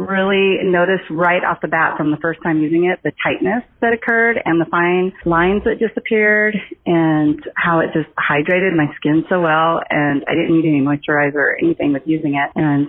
really noticed right off the bat from the first time using it, the tightness that occurred and the fine lines that disappeared and how it just hydrated my skin so well. And I didn't need any moisturizer or anything with using it. And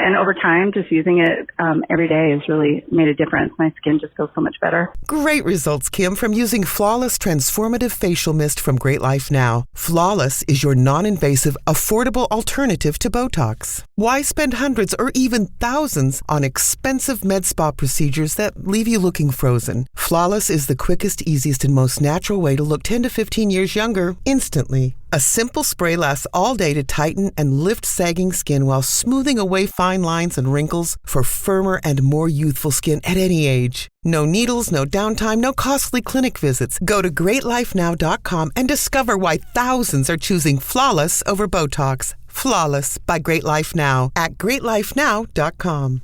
and over time, just using it every day has really made a difference. My skin just feels so much better. Great results, Kim, from using Flawless Transformative Facial Mist from Great Life Now. Flawless is your non-invasive, affordable alternative to Botox. Why spend hundreds or even thousands on expensive med spa procedures that leave you looking frozen? Flawless is the quickest, easiest, and most natural way to look 10 to 15 years younger instantly. A simple spray lasts all day to tighten and lift sagging skin while smoothing away fine lines and wrinkles for firmer and more youthful skin at any age. No needles, no downtime, no costly clinic visits. Go to greatlifenow.com and discover why thousands are choosing Flawless over Botox. Flawless by Great Life Now at greatlifenow.com.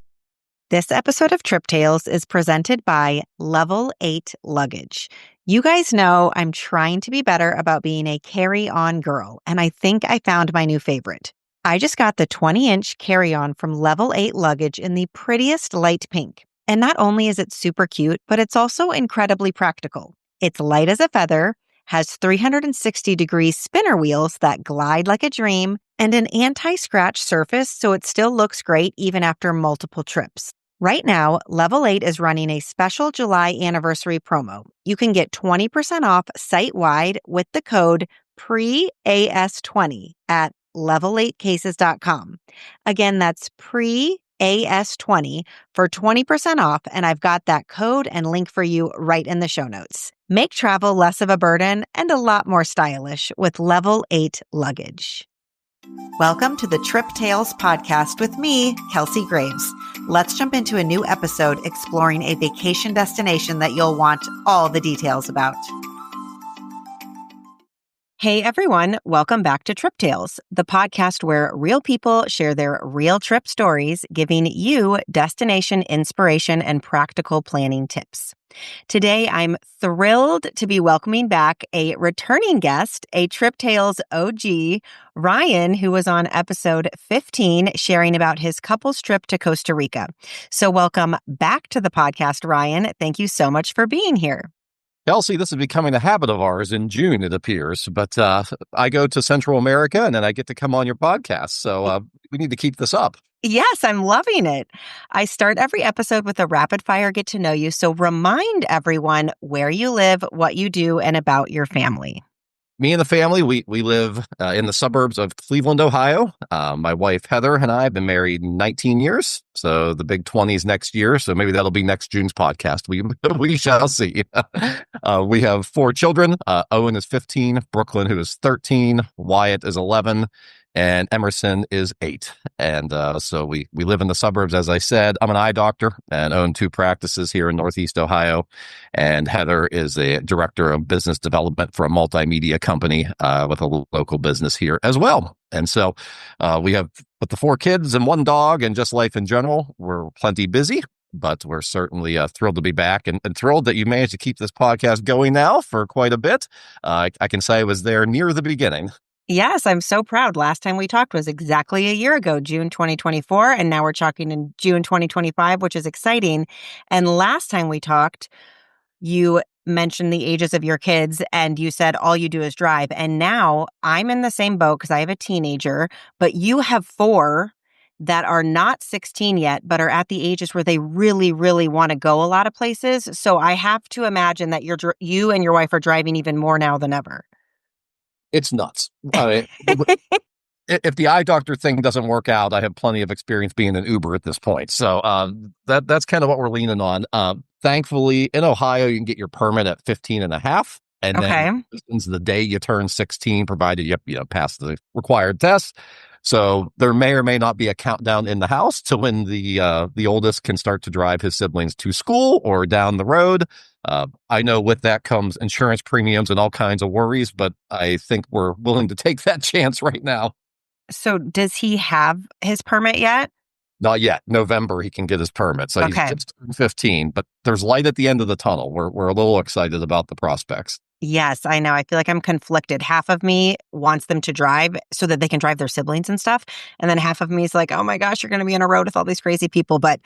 This episode of Trip Tales is presented by Level 8 Luggage. You guys know I'm trying to be better about being a carry-on girl, and I think I found my new favorite. I just got the 20-inch carry-on from Level 8 Luggage in the prettiest light pink. And not only is it super cute, but it's also incredibly practical. It's light as a feather, has 360-degree spinner wheels that glide like a dream, and an anti-scratch surface so it still looks great even after multiple trips. Right now, Level 8 is running a special July anniversary promo. You can get 20% off site-wide with the code PREAS20 at level8cases.com. Again, that's PREAS20 for 20% off, and I've got that code and link for you right in the show notes. Make travel less of a burden and a lot more stylish with Level 8 Luggage. Welcome to the Trip Tales podcast with me, Kelsey Graves. Let's jump into a new episode exploring a vacation destination that you'll want all the details about. Hey everyone, welcome back to Trip Tales, the podcast where real people share their real trip stories, giving you destination inspiration and practical planning tips. Today, I'm thrilled to be welcoming back a returning guest, a Trip Tales OG, Ryan, who was on episode 15, sharing about his couple's trip to Costa Rica. So welcome back to the podcast, Ryan. Thank you so much for being here. Kelsey, this is becoming a habit of ours in June, it appears. But I go to Central America and then I get to come on your podcast. So we need to keep this up. Yes, I'm loving it. I start every episode with a rapid fire get to know you. So remind everyone where you live, what you do, and about your family. Me and the family, we live in the suburbs of Cleveland, Ohio. My wife, Heather, and I have been married 19 years. So the big 20s next year. So maybe that'll be next June's podcast. We shall see. We have 4 children. Owen is 15, Brooklyn, who is 13, Wyatt is 11, and Emerson is 8. And so we live in the suburbs, as I said. I'm an eye doctor and own 2 practices here in Northeast Ohio. And Heather is a director of business development for a multimedia company with a local business here as well. And so we have, with the 4 kids and 1 dog and just life in general, we're plenty busy. But we're certainly thrilled to be back and thrilled that you managed to keep this podcast going now for quite a bit. I can say I was there near the beginning. Yes, I'm so proud. Last time we talked was exactly a year ago, June 2024, and now we're talking in June 2025, which is exciting. And last time we talked, you mentioned the ages of your kids and you said all you do is drive. And now I'm in the same boat because I have a teenager, but you have 4 that are not 16 yet, but are at the ages where they really, really want to go a lot of places. So I have to imagine that you and your wife are driving even more now than ever. It's nuts. If the eye doctor thing doesn't work out, I have plenty of experience being an Uber at this point. So that's kind of what we're leaning on. Thankfully, in Ohio, you can get your permit at 15 and a half. And then the day you turn 16, provided you pass the required tests. So there may or may not be a countdown in the house to when the oldest can start to drive his siblings to school or down the road. I know with that comes insurance premiums and all kinds of worries, but I think we're willing to take that chance right now. So does he have his permit yet? Not yet. November, he can get his permit. So he's just 15, but there's light at the end of the tunnel. We're a little excited about the prospects. Yes, I know. I feel like I'm conflicted. Half of me wants them to drive so that they can drive their siblings and stuff. And then half of me is like, oh my gosh, you're going to be on a road with all these crazy people. But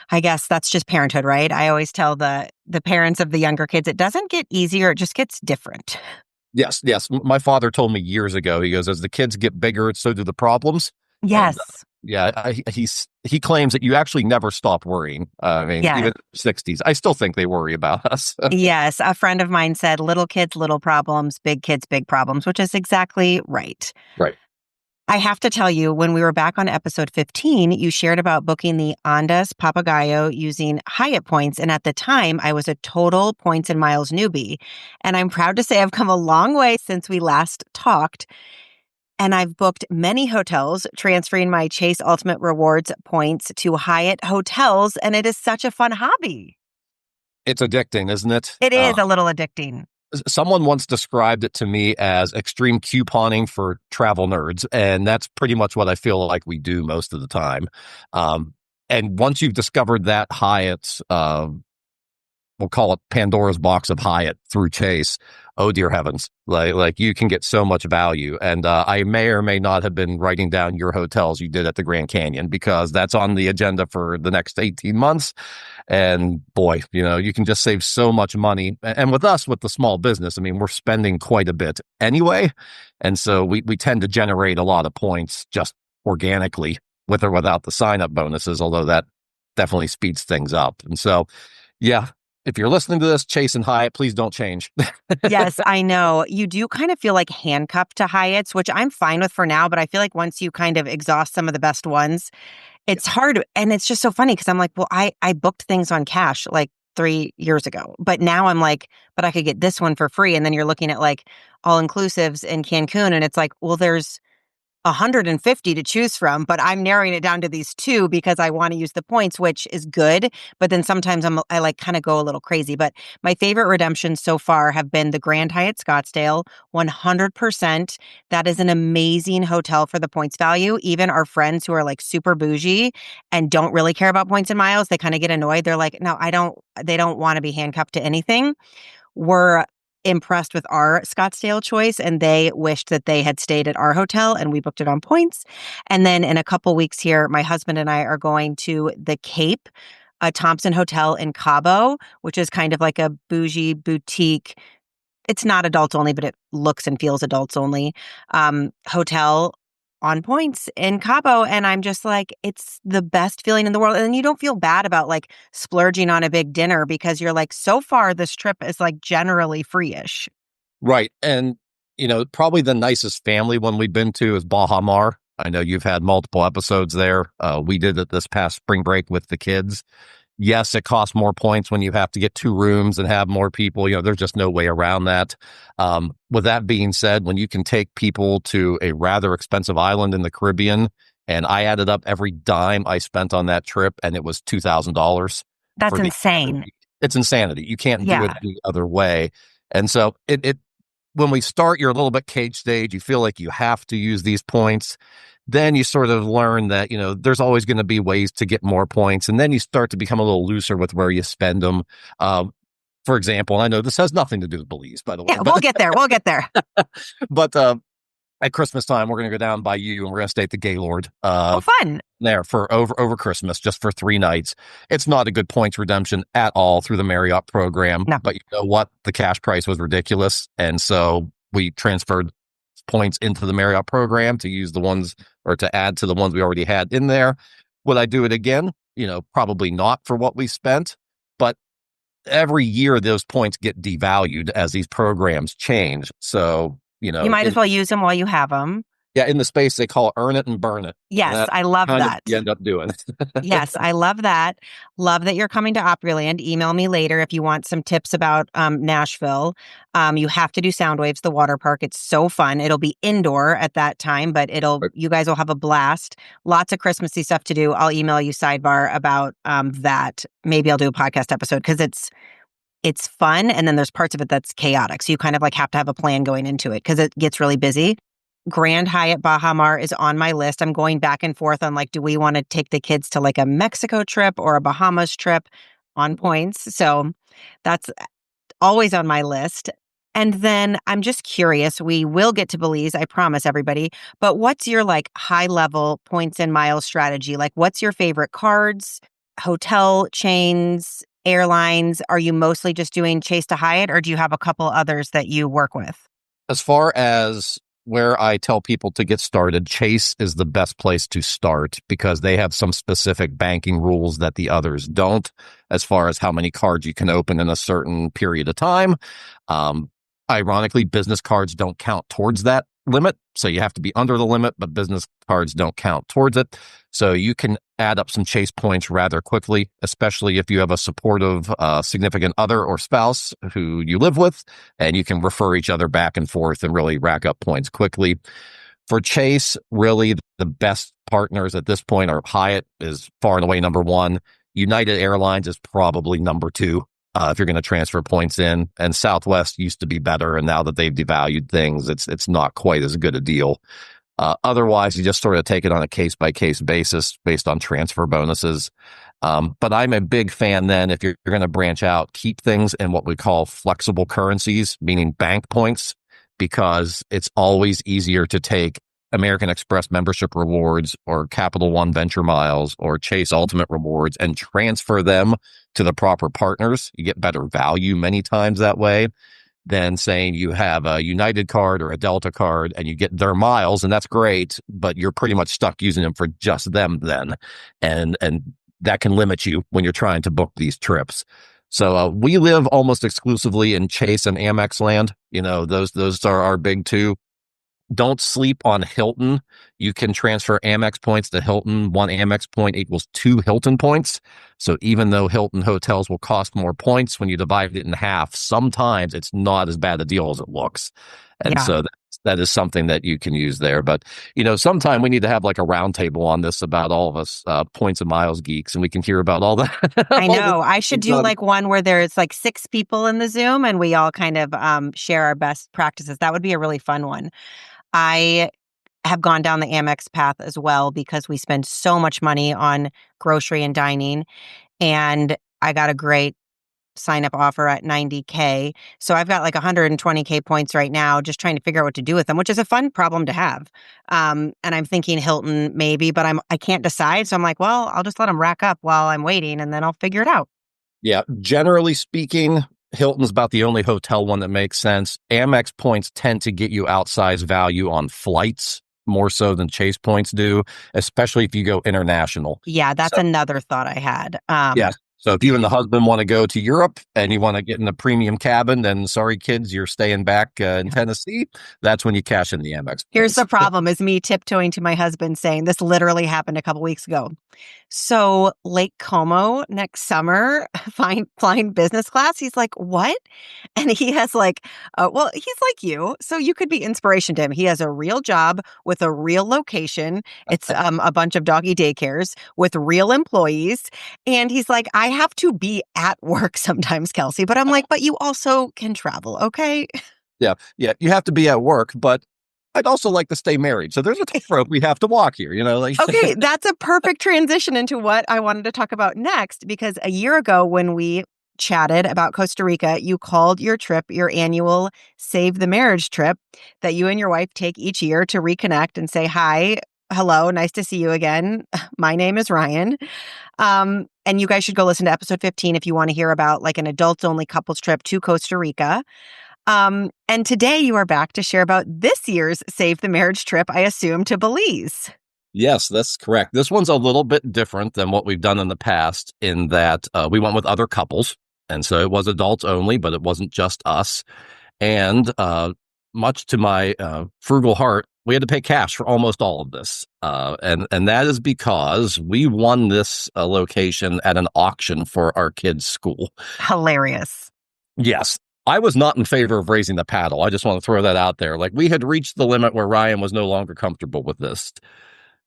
I guess that's just parenthood, right? I always tell the parents of the younger kids, it doesn't get easier. It just gets different. Yes, yes. My father told me years ago, he goes, as the kids get bigger, so do the problems. And Yes. yeah, he claims that you actually never stop worrying. I mean, Yes. even 60s, I still think they worry about us. Yes. A friend of mine said, little kids, little problems, big kids, big problems, which is exactly right. Right. I have to tell you, when we were back on episode 15, you shared about booking the Andes Papagayo using Hyatt points. And at the time, I was a total points and miles newbie. And I'm proud to say I've come a long way since we last talked. And I've booked many hotels, transferring my Chase Ultimate Rewards points to Hyatt hotels. And it is such a fun hobby. It's addicting, isn't it? It is a little addicting. Someone once described it to me as extreme couponing for travel nerds, and that's pretty much what I feel like we do most of the time. And once you've discovered that Hyatt's, we'll call it Pandora's box of Hyatt through Chase, oh dear heavens, like you can get so much value. And I may or may not have been writing down your hotels you did at the Grand Canyon, because that's on the agenda for the next 18 months. And boy, you can just save so much money. And with us, with the small business, I mean, we're spending quite a bit anyway. And so we tend to generate a lot of points just organically, with or without the sign up bonuses, although that definitely speeds things up. And so, yeah, if you're listening to this, Chase and Hyatt, please don't change. Yes, I know. You do kind of feel like handcuffed to Hyatts, which I'm fine with for now. But I feel like once you kind of exhaust some of the best ones, it's hard. And it's just so funny because I'm like, well, I booked things on cash like 3 years ago. But now I'm like, but I could get this one for free. And then you're looking at like all inclusives in Cancun. And it's like, well, there's 150 to choose from, but I'm narrowing it down to these two because I want to use the points, which is good. But then sometimes I like kind of go a little crazy. But my favorite redemptions so far have been the Grand Hyatt Scottsdale, 100%. That is an amazing hotel for the points value. Even our friends who are like super bougie and don't really care about points and miles, they kind of get annoyed. They're like, no, they don't want to be handcuffed to anything. We're impressed with our Scottsdale choice, and they wished that they had stayed at our hotel, and we booked it on points. And then in a couple weeks here, my husband and I are going to the Cape, a Thompson Hotel in Cabo, which is kind of like a bougie boutique. It's not adults only, but it looks and feels adults only hotel on points in Cabo. And I'm just like, it's the best feeling in the world. And you don't feel bad about like splurging on a big dinner because you're like, so far, this trip is like generally free-ish. Right. And, probably the nicest family one we've been to is Baha Mar. I know you've had multiple episodes there. We did it this past spring break with the kids. Yes, it costs more points when you have to get 2 rooms and have more people. There's just no way around that. With that being said, when you can take people to a rather expensive island in the Caribbean, and I added up every dime I spent on that trip, and it was $2,000. That's insane. It's insanity. You can't do it the other way. And so it when we start, you're a little bit cage stage. You feel like you have to use these points. Then you sort of learn that, there's always going to be ways to get more points. And then you start to become a little looser with where you spend them. For example, I know this has nothing to do with Belize, by the way. Yeah, we'll get there. We'll get there. But at Christmas time, we're going to go down by you and we're going to stay at the Gaylord. Fun. There for over Christmas, just for 3 nights. It's not a good points redemption at all through the Marriott program. No. But you know what? The cash price was ridiculous. And so we transferred points into the Marriott program to use the ones, or to add to the ones we already had in there. Would I do it again? Probably not for what we spent. But every year those points get devalued as these programs change. So, you might as well use them while you have them. Yeah, in the space they call it earn it and burn it. Yes, I love that. You end up doing. Yes, I love that. Love that you're coming to Opryland. Email me later if you want some tips about Nashville. You have to do Soundwaves, the water park. It's so fun. It'll be indoor at that time, but you guys will have a blast. Lots of Christmassy stuff to do. I'll email you sidebar about that. Maybe I'll do a podcast episode because it's fun, and then there's parts of it that's chaotic. So you kind of like have to have a plan going into it because it gets really busy. Grand Hyatt Baha Mar is on my list. I'm going back and forth on like, do we want to take the kids to like a Mexico trip or a Bahamas trip on points? So that's always on my list. And then I'm just curious, we will get to Belize, I promise everybody, but what's your like high level points and miles strategy? Like what's your favorite cards, hotel chains, airlines? Are you mostly just doing Chase to Hyatt or do you have a couple others that you work with? As far as where I tell people to get started, Chase is the best place to start because they have some specific banking rules that the others don't, as far as how many cards you can open in a certain period of time. Ironically, business cards don't count towards that limit. So you have to be under the limit, but business cards don't count towards it. So you can add up some Chase points rather quickly, especially if you have a supportive significant other or spouse who you live with, and you can refer each other back and forth and really rack up points quickly. For Chase, really the best partners at this point are Hyatt is far and away number one. United Airlines is probably number two. If you're going to transfer points in, and Southwest used to be better, and now that they've devalued things, it's not quite as good a deal. Otherwise, you just sort of take it on a case by case basis based on transfer bonuses. But I'm a big fan then, if you're going to branch out, keep things in what we call flexible currencies, meaning bank points, because it's always easier to take American Express membership rewards or Capital One Venture Miles or Chase Ultimate rewards and transfer them to the proper partners. You get better value many times that way than saying you have a United card or a Delta card and you get their miles, and that's great, but you're pretty much stuck using them for just them then. And that can limit you when you're trying to book these trips. So we live almost exclusively in Chase and Amex land. You know, those are our big two. Don't sleep on Hilton. You can transfer Amex points to Hilton. One Amex point equals 2 Hilton points. So even though Hilton hotels will cost more points, when you divide it in half, sometimes it's not as bad a deal as it looks. And so that is something that you can use there. But, you know, sometime we need to have like a roundtable on this about all of us points and miles geeks, and we can hear about all that. I know. I should do like one where there's like 6 people in the Zoom and we all kind of share our best practices. That would be a really fun one. I have gone down the Amex path as well because we spend so much money on grocery and dining. And I got a great sign up offer at $90K. So I've got like $120K points right now, just trying to figure out what to do with them, which is a fun problem to have. And I'm thinking Hilton maybe, but I can't decide. So I'm like, well, I'll just let them rack up while I'm waiting and then I'll figure it out. Yeah. Generally speaking, Hilton's about the only hotel one that makes sense. Amex points tend to get you outsized value on flights more so than Chase points do, especially if you go international. Yeah, that's another thought I had. Yeah. So if you and the husband want to go to Europe and you want to get in a premium cabin, then sorry, kids, you're staying back in Tennessee. That's when you cash in the Amex points. Here's the problem is me tiptoeing to my husband saying, this literally happened a couple weeks ago. So Lake Como next summer, flying business class. He's like, what? And he has like, well, he's like you. So you could be inspiration to him. He has a real job with a real location. It's a bunch of doggy daycares with real employees. And he's like, I have to be at work sometimes, Kelsey. But I'm like, but you also can travel, okay? Yeah. You have to be at work, but I'd also like to stay married. So there's a tightrope we have to walk here, you know? Like Okay, that's a perfect transition into what I wanted to talk about next, because a year ago when we chatted about Costa Rica, you called your trip your annual Save the Marriage trip that you and your wife take each year to reconnect and say, hi, hello, nice to see you again. My name is Ryan. And you guys should go listen to episode 15 if you want to hear about like an adults-only couples trip to Costa Rica. And today you are back to share about this year's Save the Marriage trip, I assume, to Belize. Yes, that's correct. This one's a little bit different than what we've done in the past in that we went with other couples. And so it was adults only, but it wasn't just us. And much to my frugal heart, we had to pay cash for almost all of this. And that is because we won this location at an auction for our kids' school. Hilarious. Yes. I was not in favor of raising the paddle. I just want to throw that out there. Like, we had reached the limit where Ryan was no longer comfortable with this.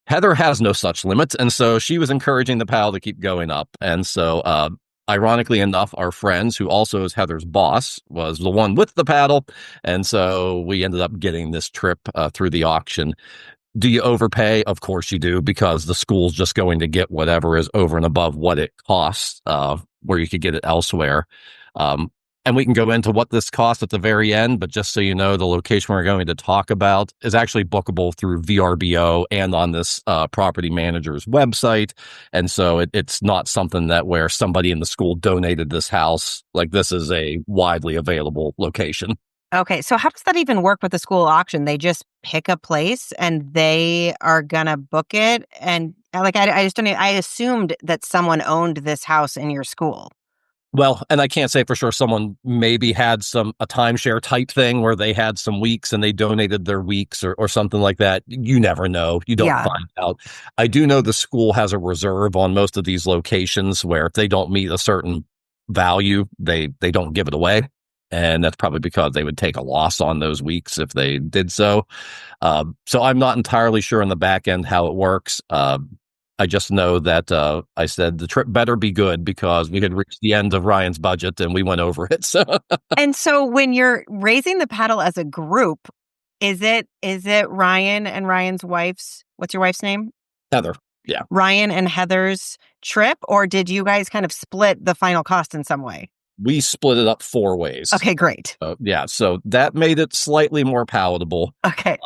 Heather has no such limit, and so she was encouraging the paddle to keep going up. And so, ironically enough, our friends, who also is Heather's boss, was the one with the paddle, and so we ended up getting this trip through the auction. Do you overpay? Of course you do, because the school's just going to get whatever is over and above what it costs, where you could get it elsewhere. And we can go into what this costs at the very end, but just so you know, the location we're going to talk about is actually bookable through VRBO and on this property manager's website. And so it's not something that where somebody in the school donated this house. Like, this is a widely available location. Okay, so how does that even work with the school auction? They just pick a place and they are gonna book it? And like, I just don't I assumed that someone owned this house in your school. Well, and I can't say for sure, someone maybe had a timeshare type thing where they had some weeks and they donated their weeks or something like that. You never know. You don't find out. I do know the school has a reserve on most of these locations where if they don't meet a certain value, they don't give it away. And that's probably because they would take a loss on those weeks if they did so. So I'm not entirely sure on the back end how it works. I just know that I said the trip better be good because we had reached the end of Ryan's budget and we went over it. So, and so when you're raising the paddle as a group, is it Ryan and Ryan's wife's? What's your wife's name? Heather. Yeah. Ryan and Heather's trip, or did you guys kind of split the final cost in some way? We split it up 4 ways. Okay, great. Yeah, so that made it slightly more palatable. Okay.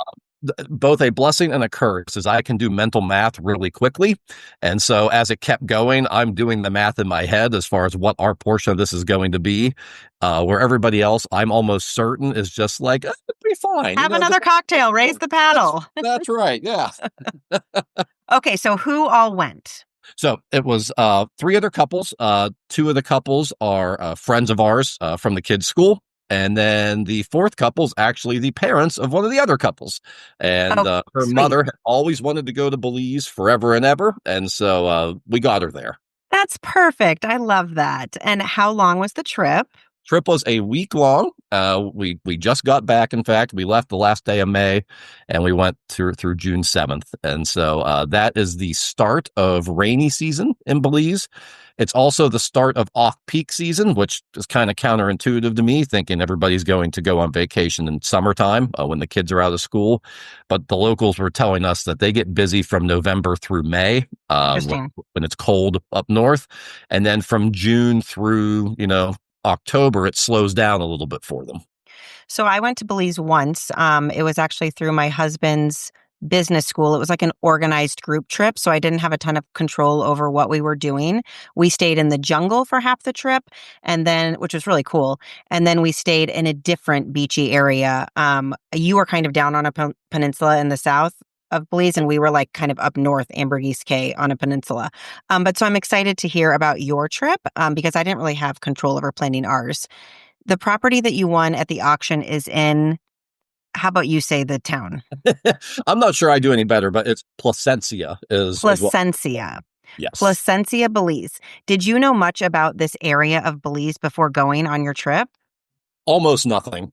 Both a blessing and a curse is I can do mental math really quickly. And so as it kept going, I'm doing the math in my head as far as what our portion of this is going to be, where everybody else, I'm almost certain, is just like, it'll be fine. Have another cocktail, raise the paddle. That's right, yeah. Okay, so who all went? So it was 3 other couples. 2 of the couples are friends of ours from the kids' school. And then the 4th couple's actually the parents of one of the other couples. And her sweet. mother had always wanted to go to Belize forever and ever. And so we got her there. That's perfect. I love that. And how long was the trip? Trip was a week long. We just got back. In fact, we left the last day of May and we went through June 7th. And so that is the start of rainy season in Belize. It's also the start of off-peak season, which is kind of counterintuitive to me, thinking everybody's going to go on vacation in summertime when the kids are out of school. But the locals were telling us that they get busy from November through May when it's cold up north. And then from June through, October, it slows down a little bit for them. So I went to Belize once. It was actually through my husband's business school. It was like an organized group trip, so I didn't have a ton of control over what we were doing. We stayed in the jungle for half the trip, and then, which was really cool. And then we stayed in a different beachy area. You were kind of down on a peninsula in the south of Belize, and we were like kind of up north, Ambergris Caye on a peninsula. But so I'm excited to hear about your trip because I didn't really have control over planning ours. The property that you won at the auction is in, how about you say the town? I'm not sure I do any better, but it's Placencia. Placencia. Yes. Placencia, Belize. Did you know much about this area of Belize before going on your trip? Almost nothing.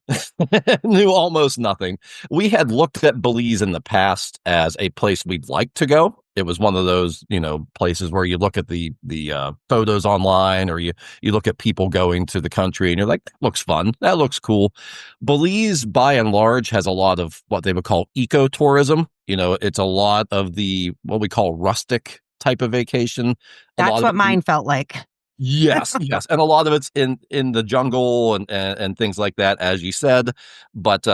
Knew almost nothing. We had looked at Belize in the past as a place we'd like to go. It was one of those, places where you look at the photos online or you look at people going to the country and you're like, that looks fun. That looks cool. Belize, by and large, has a lot of what they would call ecotourism. It's a lot of what we call rustic type of vacation. That's what mine felt like. Yes. And a lot of it's in the jungle and things like that, as you said. But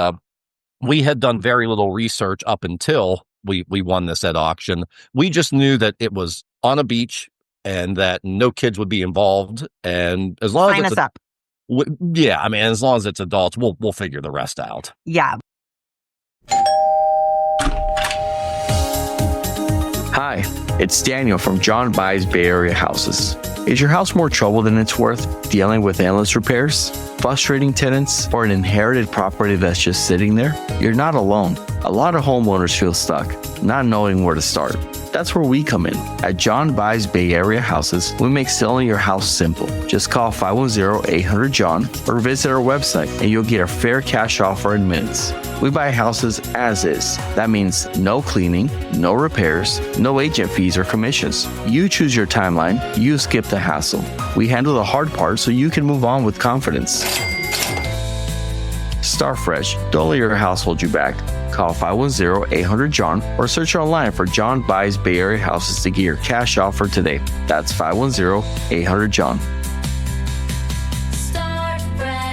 we had done very little research up until we won this at auction. We just knew that it was on a beach and that no kids would be involved. And as long as sign us up. As long as it's adults, we'll figure the rest out. Yeah. Hi, it's Daniel from John Buys Bay Area Houses. Is your house more trouble than it's worth, dealing with endless repairs, frustrating tenants, or an inherited property that's just sitting there? You're not alone. A lot of homeowners feel stuck, not knowing where to start. That's where we come in. At John Buys Bay Area Houses, we make selling your house simple. Just call 510-800-JOHN or visit our website and you'll get a fair cash offer in minutes. We buy houses as is. That means no cleaning, no repairs, no agent fees or commissions. You choose your timeline, you skip the hassle. We handle the hard part so you can move on with confidence. Start fresh. Don't let your house hold you back. Call 510-800-JOHN or search online for John Buys Bay Area Houses to get your cash offer today. That's 510-800-JOHN. Start fresh.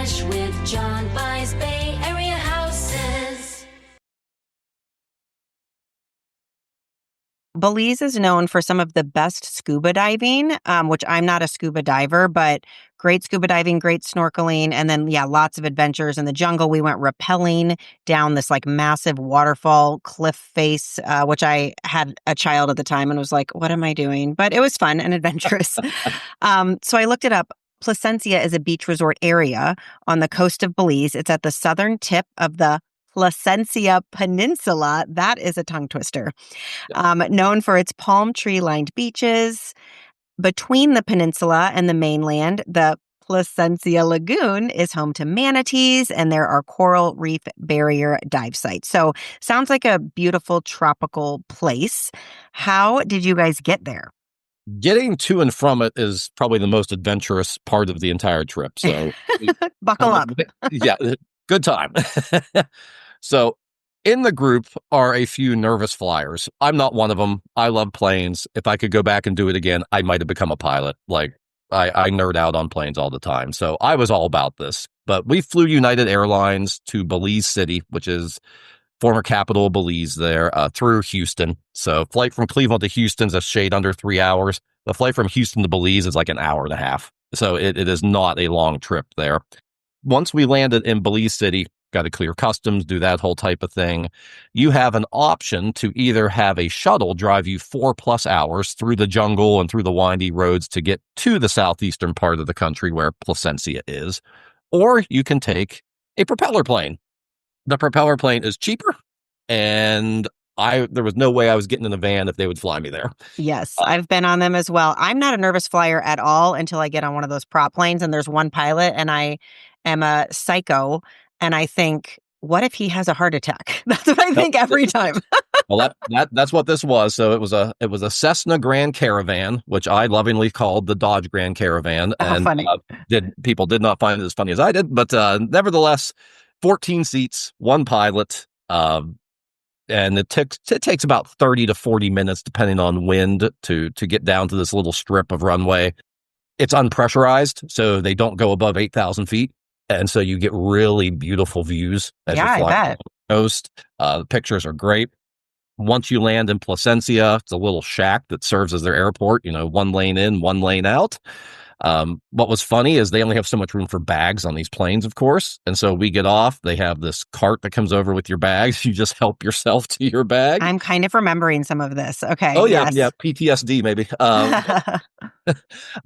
Belize is known for some of the best scuba diving, which I'm not a scuba diver, but great scuba diving, great snorkeling, and then, yeah, lots of adventures in the jungle. We went rappelling down this like massive waterfall cliff face, which I had a child at the time and was like, what am I doing? But it was fun and adventurous. So I looked it up. Placencia is a beach resort area on the coast of Belize. It's at the southern tip of the Placencia Peninsula. That is a tongue twister. Known for its palm tree-lined beaches. Between the peninsula and the mainland, the Placencia Lagoon is home to manatees, and there are coral reef barrier dive sites. So sounds like a beautiful tropical place. How did you guys get there? Getting to and from it is probably the most adventurous part of the entire trip. So buckle up. Yeah, good time. So in the group are a few nervous flyers. I'm not one of them. I love planes. If I could go back and do it again, I might have become a pilot. Like I nerd out on planes all the time. So I was all about this. But we flew United Airlines to Belize City, which is former capital of Belize there, through Houston. So flight from Cleveland to Houston is a shade under 3 hours. The flight from Houston to Belize is like an hour and a half. So it is not a long trip there. Once we landed in Belize City, got to clear customs, do that whole type of thing. You have an option to either have a shuttle drive you 4+ hours through the jungle and through the windy roads to get to the southeastern part of the country where Placencia is, or you can take a propeller plane. The propeller plane is cheaper, and there was no way I was getting in a van if they would fly me there. Yes, I've been on them as well. I'm not a nervous flyer at all until I get on one of those prop planes and there's one pilot and I am a psycho and I think, what if he has a heart attack? That's what I think every time. Well, that's what this was. So it was a Cessna Grand Caravan, which I lovingly called the Dodge Grand Caravan. And funny. People did not find it as funny as I did, but nevertheless, 14 seats, one pilot, and it takes about 30 to 40 minutes, depending on wind, to get down to this little strip of runway. It's unpressurized, so they don't go above 8,000 feet. And so you get really beautiful views as you're flying on the coast. The pictures are great. Once you land in Placencia, it's a little shack that serves as their airport, one lane in, one lane out. What was funny is they only have so much room for bags on these planes, of course. And so we get off, they have this cart that comes over with your bags. You just help yourself to your bag. I'm kind of remembering some of this. Okay. Oh, yeah. Yes. Yeah. PTSD, maybe.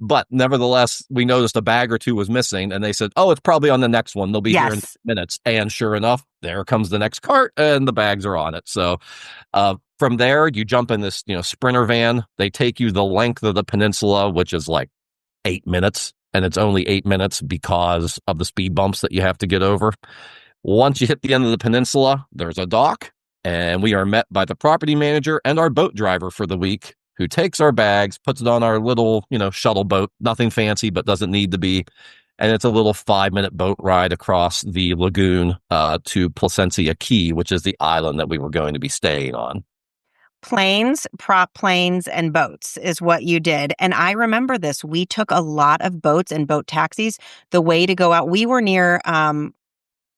But nevertheless, we noticed a bag or two was missing and they said, oh, it's probably on the next one. They'll be here in minutes. And sure enough, there comes the next cart and the bags are on it. So, from there, you jump in this, Sprinter van. They take you the length of the peninsula, which is like 8 minutes, and it's only 8 minutes because of the speed bumps that you have to get over. Once you hit the end of the peninsula, there's a dock, and we are met by the property manager and our boat driver for the week, who takes our bags, puts it on our little, shuttle boat, nothing fancy, but doesn't need to be. And it's a little 5-minute boat ride across the lagoon to Placencia Key, which is the island that we were going to be staying on. Planes, prop planes, and boats is what you did. And I remember this. We took a lot of boats and boat taxis. The way to go out, we were near, let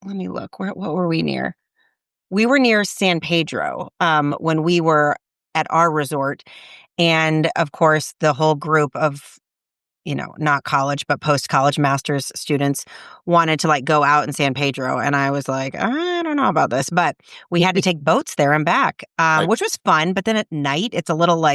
me look, what were we near? We were near San Pedro when we were at our resort. And of course, the whole group of, not college, but post-college master's students wanted to go out in San Pedro. And I was like, I don't know about this, but we had to take boats there and back, which was fun. But then at night, it's a little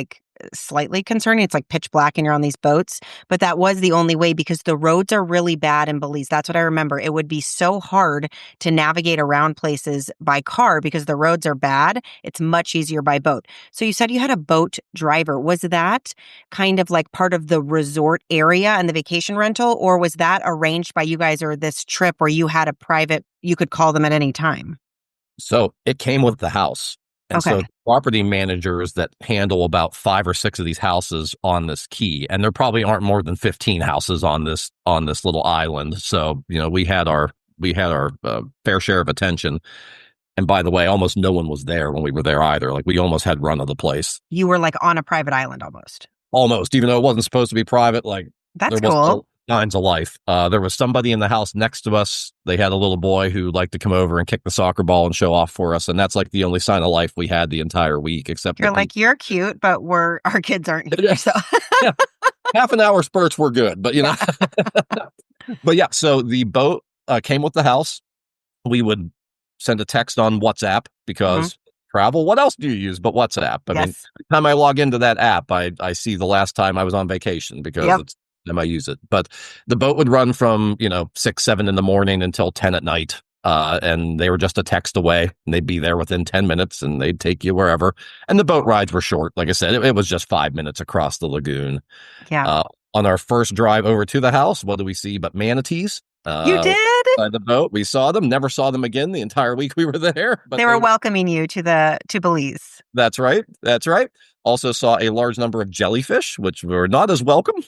slightly concerning. It's pitch black and you're on these boats. But that was the only way because the roads are really bad in Belize. That's what I remember. It would be so hard to navigate around places by car because the roads are bad. It's much easier by boat. So you said you had a boat driver. Was that kind of part of the resort area and the vacation rental, or was that arranged by you guys or this trip where you had a private, you could call them at any time? So it came with the house. And so property managers that handle about 5 or 6 of these houses on this key, and there probably aren't more than 15 houses on this little island. So, we had our fair share of attention. And by the way, almost no one was there when we were there either. We almost had run of the place. You were on a private island almost. Almost, even though it wasn't supposed to be private. That's cool. Signs of life. There was somebody in the house next to us. They had a little boy who liked to come over and kick the soccer ball and show off for us. And that's like the only sign of life we had the entire week, except You're like, you're cute, but our kids aren't here. So yeah, half an hour spurts were good, but but yeah, so the boat came with the house. We would send a text on WhatsApp because travel, what else do you use but WhatsApp? I mean, every time I log into that app, I see the last time I was on vacation because it's time I use it. But the boat would run from, 6, 7 in the morning until 10 at night. And they were just a text away, and they'd be there within 10 minutes and they'd take you wherever. And the boat rides were short. Like I said, it was just 5 minutes across the lagoon. Yeah. On our first drive over to the house, what do we see but manatees? You did? By the boat. We saw them, never saw them again the entire week we were there. But they were welcoming you to Belize. That's right. Also saw a large number of jellyfish, which were not as welcome.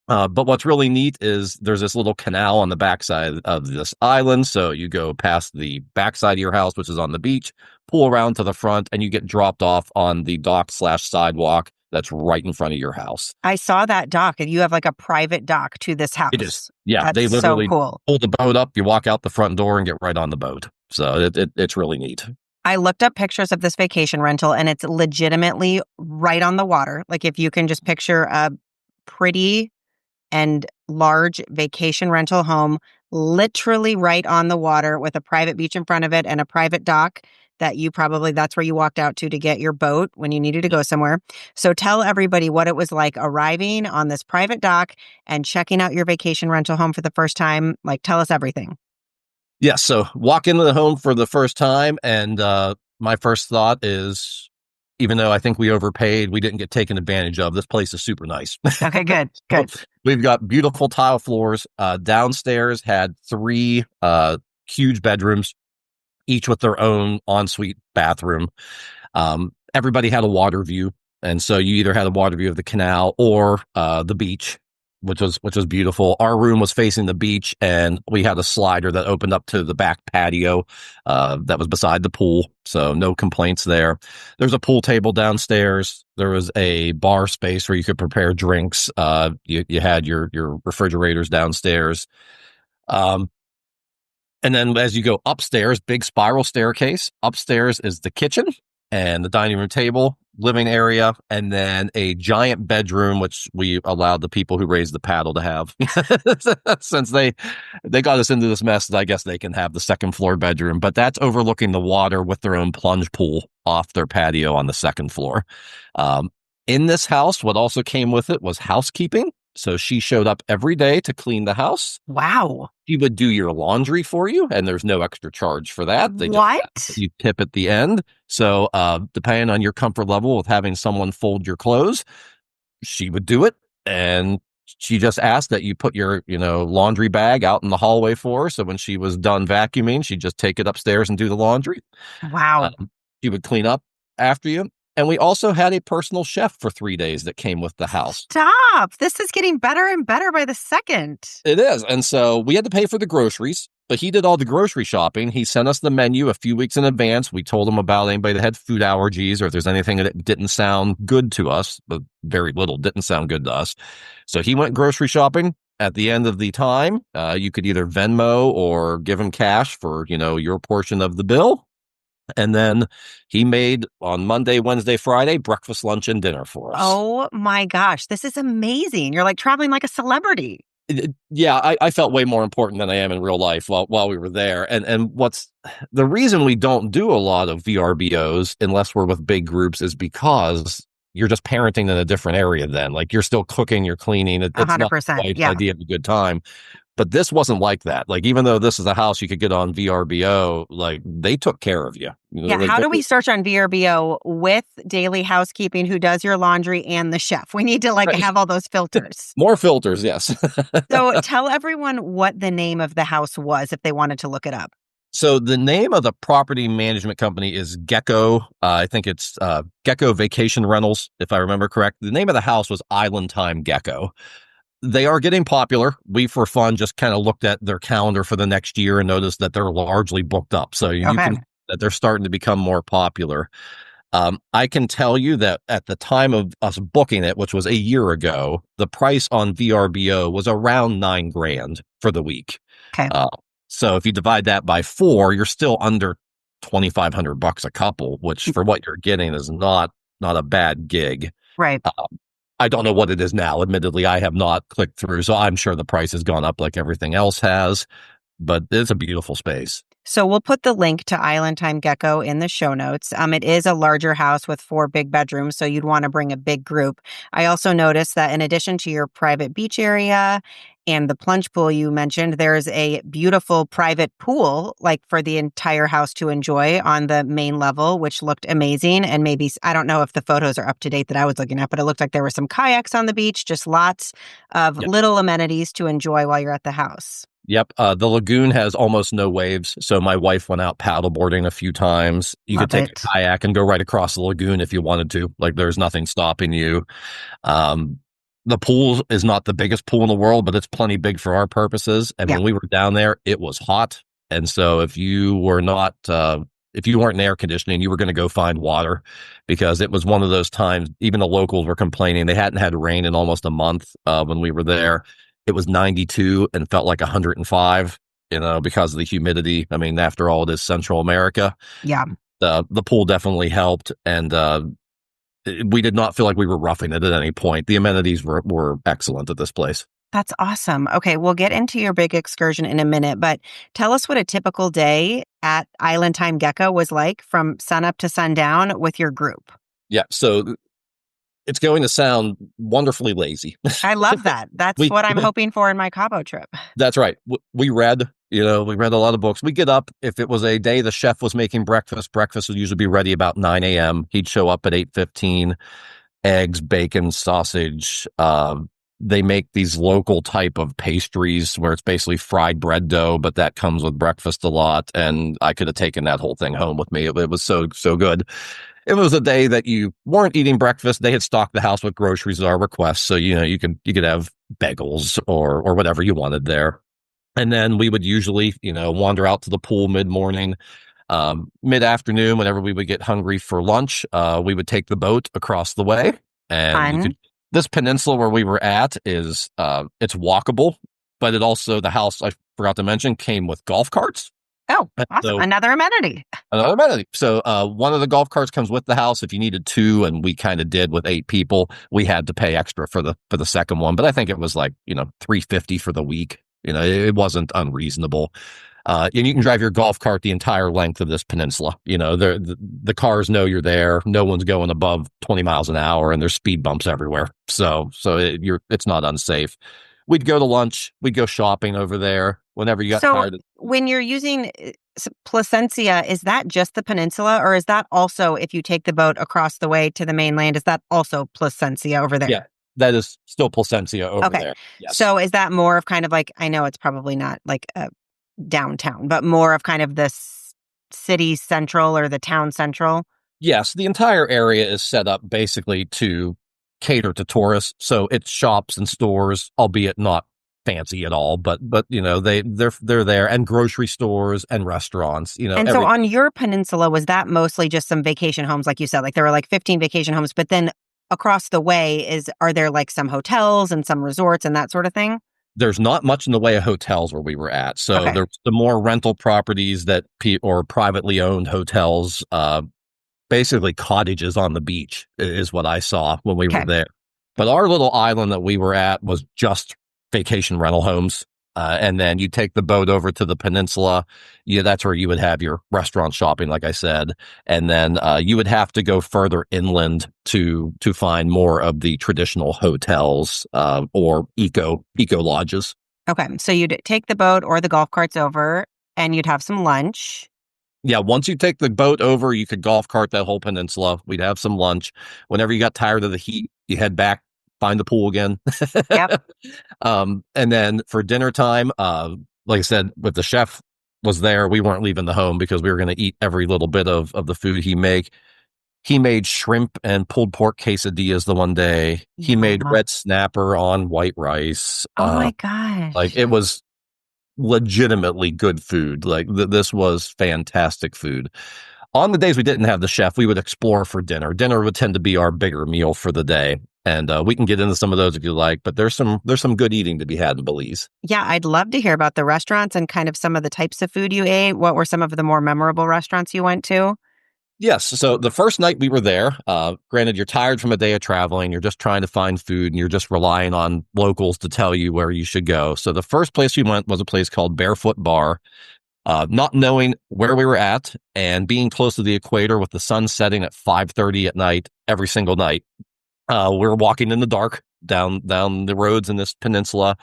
But what's really neat is there's this little canal on the backside of this island. So you go past the backside of your house, which is on the beach, pull around to the front, and you get dropped off on the dock/sidewalk that's right in front of your house. I saw that dock, and you have like a private dock to this house. It is. Yeah, that's they literally so cool. Pull the boat up, you walk out the front door and get right on the boat. So it's really neat. I looked up pictures of this vacation rental, and it's legitimately right on the water. Like if you can just picture a pretty and large vacation rental home literally right on the water with a private beach in front of it and a private dock that that's where you walked out to get your boat when you needed to go somewhere. So tell everybody what it was like arriving on this private dock and checking out your vacation rental home for the first time. Like, tell us everything. Yeah, so walk into the home for the first time, and my first thought is, even though I think we overpaid, we didn't get taken advantage of. This place is super nice. Okay, good. We've got beautiful tile floors. Downstairs had 3 huge bedrooms, each with their own ensuite bathroom. Everybody had a water view, and so you either had a water view of the canal or the beach, which was beautiful. Our room was facing the beach, and we had a slider that opened up to the back patio that was beside the pool, so no complaints there. There's a pool table downstairs. There was a bar space where you could prepare drinks. You had your refrigerators downstairs. And then as you go upstairs, big spiral staircase. Upstairs is the kitchen and the dining room table, living area, and then a giant bedroom, which we allowed the people who raised the paddle to have. Since they got us into this mess, I guess they can have the second floor bedroom. But that's overlooking the water with their own plunge pool off their patio on the second floor. In this house, what also came with it was housekeeping. So she showed up every day to clean the house. Wow. She would do your laundry for you, and there's no extra charge for that. You tip at the end. So depending on your comfort level with having someone fold your clothes, she would do it. And she just asked that you put your, laundry bag out in the hallway for her. So when she was done vacuuming, she'd just take it upstairs and do the laundry. Wow. She would clean up after you. And we also had a personal chef for 3 days that came with the house. Stop. This is getting better and better by the second. It is. And so we had to pay for the groceries, but he did all the grocery shopping. He sent us the menu a few weeks in advance. We told him about anybody that had food allergies or if there's anything that didn't sound good to us, but very little didn't sound good to us. So he went grocery shopping. At the end of the time, you could either Venmo or give him cash for, your portion of the bill. And then he made on Monday, Wednesday, Friday, breakfast, lunch, and dinner for us. Oh my gosh, this is amazing. You're like traveling like a celebrity. Yeah, I felt way more important than I am in real life while we were there. And what's the reason we don't do a lot of VRBOs unless we're with big groups is because you're just parenting in a different area then. Like you're still cooking, you're cleaning. It's 100%, not the idea of a good time. But this wasn't like that. Like, even though this is a house you could get on VRBO, like, they took care of you. Yeah, how do we search on VRBO with daily housekeeping who does your laundry and the chef? We need to, have all those filters. More filters, yes. So tell everyone what the name of the house was if they wanted to look it up. So the name of the property management company is Gecko. I think it's Gecko Vacation Rentals, if I remember correct. The name of the house was Island Time Gecko. They are getting popular. We, for fun, just kind of looked at their calendar for the next year and noticed that they're largely booked up. So you can that they're starting to become more popular. I can tell you that at the time of us booking it, which was a year ago, the price on VRBO was around $9,000 for the week. Okay. So if you divide that by 4, you're still under $2,500 a couple, which for what you're getting is not a bad gig. Right. I don't know what it is now. Admittedly, I have not clicked through, so I'm sure the price has gone up like everything else has, but it's a beautiful space. So we'll put the link to Island Time Gecko in the show notes. It is a larger house with 4 big bedrooms, so you'd want to bring a big group. I also noticed that in addition to your private beach area and the plunge pool you mentioned, there's a beautiful private pool, like for the entire house to enjoy on the main level, which looked amazing. And maybe, I don't know if the photos are up to date that I was looking at, but it looked like there were some kayaks on the beach, just lots of little amenities to enjoy while you're at the house. Yep. The lagoon has almost no waves. So my wife went out paddleboarding a few times. You could take a kayak and go right across the lagoon if you wanted to. Like there's nothing stopping you. The pool is not the biggest pool in the world, but it's plenty big for our purposes. And when we were down there, it was hot. And so if you weren't in air conditioning, you were going to go find water because it was one of those times, even the locals were complaining. They hadn't had rain in almost a month when we were there. It was 92 and felt like 105, because of the humidity. I mean, after all, it is Central America. Yeah. The pool definitely helped. And we did not feel like we were roughing it at any point. The amenities were excellent at this place. That's awesome. Okay, we'll get into your big excursion in a minute, but tell us what a typical day at Island Time Gecko was like from sunup to sundown with your group. Yeah. So it's going to sound wonderfully lazy. I love that. That's what I'm hoping for in my Cabo trip. That's right. We read a lot of books. We get up. If it was a day the chef was making breakfast would usually be ready about 9 a.m. He'd show up at 8:15, eggs, bacon, sausage. They make these local type of pastries where it's basically fried bread dough, but that comes with breakfast a lot. And I could have taken that whole thing home with me. It was so good. It was a day that you weren't eating breakfast. They had stocked the house with groceries at our request. So, you could have bagels or whatever you wanted there. And then we would usually, wander out to the pool mid-morning, mid-afternoon, whenever we would get hungry for lunch. We would take the boat across the way. And this peninsula where we were at is, it's walkable, but it also, the house, I forgot to mention, came with golf carts. Oh, awesome. So, another amenity. So one of the golf carts comes with the house if you needed 2, and we kind of did with 8 people. We had to pay extra for the second one, but I think it was like, $350 for the week. It wasn't unreasonable. And you can drive your golf cart the entire length of this peninsula. The cars know you're there. No one's going above 20 miles an hour, and there's speed bumps everywhere. So it's not unsafe. We'd go to lunch. We'd go shopping over there whenever you got tired. When you're using Placencia, is that just the peninsula, or is that also, if you take the boat across the way to the mainland, is that also Placencia over there? Yeah, that is still Placencia over there. Yes. So is that more of kind of like, I know it's probably not like a downtown, but more of kind of the city central or the town central? Yes, the entire area is set up basically to cater to tourists. So it's shops and stores, albeit not fancy at all, but they're there, and grocery stores and restaurants, And so on your peninsula, was that mostly just some vacation homes, like you said, like there were like 15 vacation homes, but then across the way are there like some hotels and some resorts and that sort of thing? There's not much in the way of hotels where we were at. So there's the more rental properties or privately owned hotels, basically cottages on the beach is what I saw when we were there. But our little island that we were at was just vacation rental homes. And then you take the boat over to the peninsula. That's where you would have your restaurant shopping, like I said. And then you would have to go further inland to find more of the traditional hotels or eco lodges. Okay. So you'd take the boat or the golf carts over and you'd have some lunch. Yeah, once you take the boat over, you could golf cart that whole peninsula. We'd have some lunch. Whenever you got tired of the heat, you head back, find the pool again. Yep. And then for dinner time, like I said, with the chef was there, we weren't leaving the home because we were going to eat every little bit of the food he made. He made shrimp and pulled pork quesadillas the one day. Yeah. He made red snapper on white rice. Oh my gosh. Like it was legitimately good food. Like this was fantastic food. On the days we didn't have the chef, we would explore for dinner. Dinner would tend to be our bigger meal for the day. And we can get into some of those if you like, but there's some good eating to be had in Belize. Yeah, I'd love to hear about the restaurants and kind of some of the types of food you ate. What were some of the more memorable restaurants you went to? Yes. So the first night we were there, granted, you're tired from a day of traveling. You're just trying to find food and you're just relying on locals to tell you where you should go. So the first place we went was a place called Barefoot Bar. Not knowing where we were at and being close to the equator with the sun setting at 5:30 at night every single night. We're walking in the dark down the roads in this peninsula.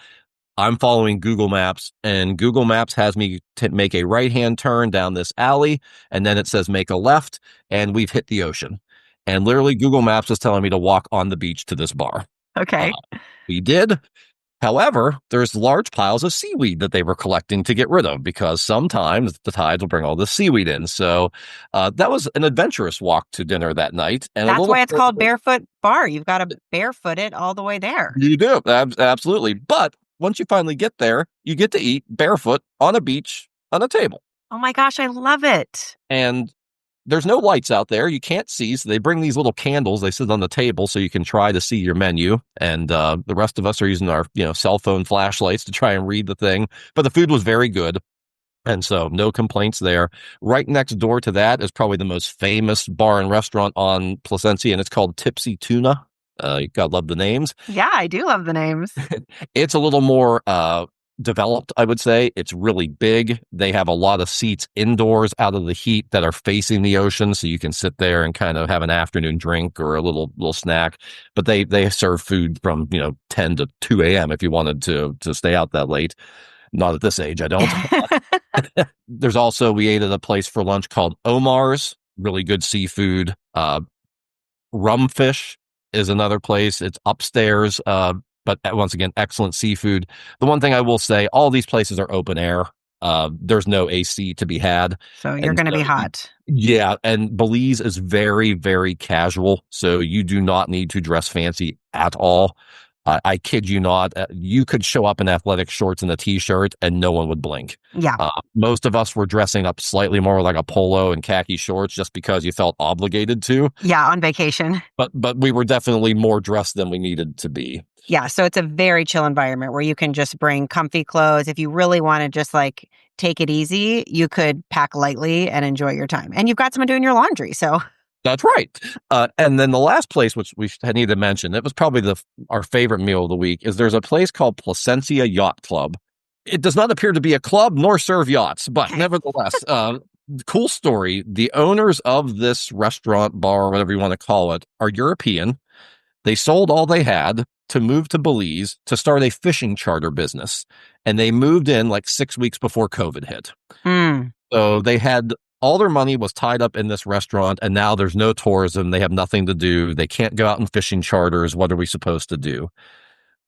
I'm following Google Maps, and Google Maps has me make a right-hand turn down this alley, and then it says make a left, and we've hit the ocean. And literally Google Maps is telling me to walk on the beach to this bar. Okay. We did. However, there's large piles of seaweed that they were collecting to get rid of because sometimes the tides will bring all the seaweed in. So that was an adventurous walk to dinner that night. And that's why it's called Barefoot Bar. You've got to barefoot it all the way there. You do. Absolutely. But once you finally get there, you get to eat barefoot on a beach on a table. Oh my gosh, I love it. And there's no lights out there. You can't see. So they bring these little candles. They sit on the table so you can try to see your menu. And the rest of us are using our cell phone flashlights to try and read the thing. But the food was very good. And so no complaints there. Right next door to that is probably the most famous bar and restaurant on Placencia, and it's called Tipsy Tuna. You gotta love the names. Yeah, I do love the names. It's a little more developed, I would say. It's really big. They have a lot of seats indoors out of the heat that are facing the ocean, so you can sit there and kind of have an afternoon drink or a little snack. But they serve food from 10 to 2 a.m. if you wanted to stay out that late. Not at this age, I don't. There's also, we ate at a place for lunch called Omar's, really good seafood. Rumfish is another place. It's upstairs, but once again, excellent seafood. The one thing I will say, all these places are open air. There's no AC to be had. So you're going to be hot. Yeah, and Belize is very, very casual, so you do not need to dress fancy at all. I kid you not. You could show up in athletic shorts and a t-shirt and no one would blink. Yeah. Most of us were dressing up slightly more like a polo and khaki shorts just because you felt obligated to. Yeah, on vacation. But we were definitely more dressed than we needed to be. Yeah, so it's a very chill environment where you can just bring comfy clothes. If you really want to just take it easy, you could pack lightly and enjoy your time. And you've got someone doing your laundry, so... That's right. And then the last place, which we need to mention, it was probably our favorite meal of the week, is there's a place called Placencia Yacht Club. It does not appear to be a club nor serve yachts, but nevertheless, cool story. The owners of this restaurant, bar, whatever you want to call it, are European. They sold all they had to move to Belize to start a fishing charter business. And they moved in 6 weeks before COVID hit. So they had... all their money was tied up in this restaurant, and now there's no tourism. They have nothing to do. They can't go out in fishing charters. What are we supposed to do?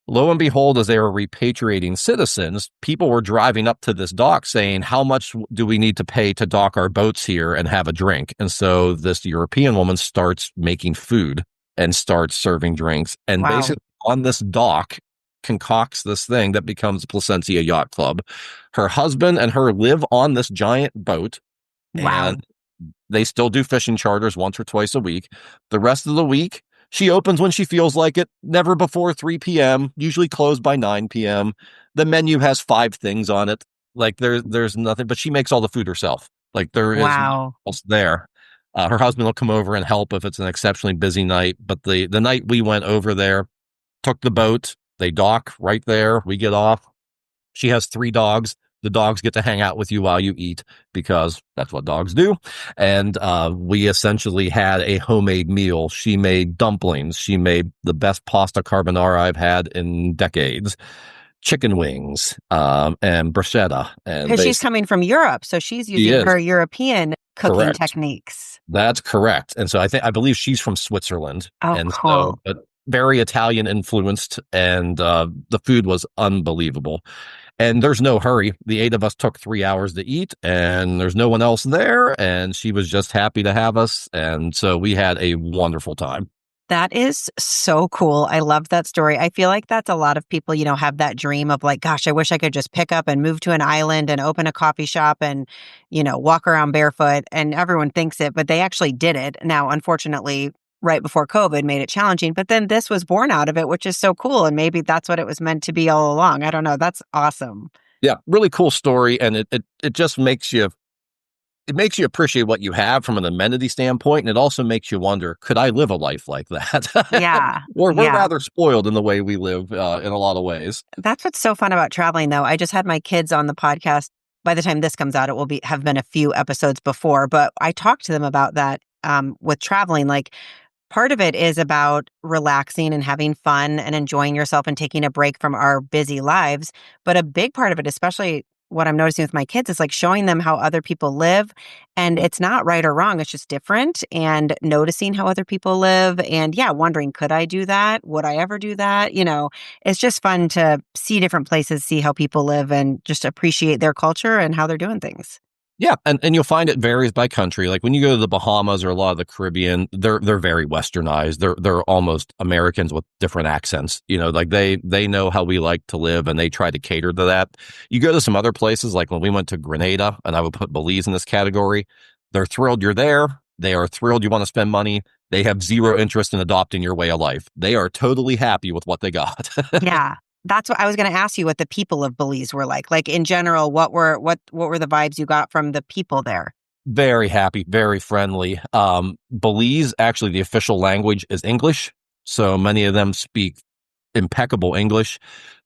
Lo and behold, as they were repatriating citizens, people were driving up to this dock saying, how much do we need to pay to dock our boats here and have a drink? And so this European woman starts making food and starts serving drinks. And basically on this dock, concocts this thing that becomes Placencia Yacht Club. Her husband and her live on this giant boat. Wow. And they still do fishing charters once or twice a week. The rest of the week, she opens when she feels like it, never before 3 p.m., usually closed by 9 p.m. The menu has 5 things on it. There's nothing, but she makes all the food herself. There is nothing else there. Her husband will come over and help if it's an exceptionally busy night. But the night we went over there, took the boat, they dock right there. We get off. She has 3 dogs. The dogs get to hang out with you while you eat because that's what dogs do. And we essentially had a homemade meal. She made dumplings. She made the best pasta carbonara I've had in decades. Chicken wings and bruschetta. Because she's coming from Europe, so she's using her European cooking techniques. That's correct. And so I believe she's from Switzerland. Oh, and cool. So, very Italian influenced, and the food was unbelievable. And there's no hurry. The 8 of us took 3 hours to eat, and there's no one else there. And she was just happy to have us. And so we had a wonderful time. That is so cool. I love that story. I feel like that's a lot of people, have that dream of like, gosh, I wish I could just pick up and move to an island and open a coffee shop and, walk around barefoot. And everyone thinks it, but they actually did it. Now, unfortunately, right before COVID made it challenging, but then this was born out of it, which is so cool. And maybe that's what it was meant to be all along. I don't know. That's awesome. Yeah, really cool story. And it just makes you appreciate what you have from an amenity standpoint. And it also makes you wonder, could I live a life like that? Yeah. We're rather spoiled in the way we live in a lot of ways. That's what's so fun about traveling, though. I just had my kids on the podcast. By the time this comes out, it will have been a few episodes before, but I talked to them about that with traveling. Like, part of it is about relaxing and having fun and enjoying yourself and taking a break from our busy lives. But a big part of it, especially what I'm noticing with my kids, is like showing them how other people live. And it's not right or wrong. It's just different, and noticing how other people live. And yeah, wondering, could I do that? Would I ever do that? It's just fun to see different places, see how people live, and just appreciate their culture and how they're doing things. Yeah, and you'll find it varies by country. Like when you go to the Bahamas or a lot of the Caribbean, they're very westernized. They're almost Americans with different accents. Like they know how we like to live, and they try to cater to that. You go to some other places, like when we went to Grenada, and I would put Belize in this category. They're thrilled you're there. They are thrilled you want to spend money. They have zero interest in adopting your way of life. They are totally happy with what they got. Yeah. That's what I was going to ask you, what the people of Belize were like. Like in general, what were the vibes you got from the people there? Very happy, very friendly. Belize, actually, the official language is English. So many of them speak impeccable English.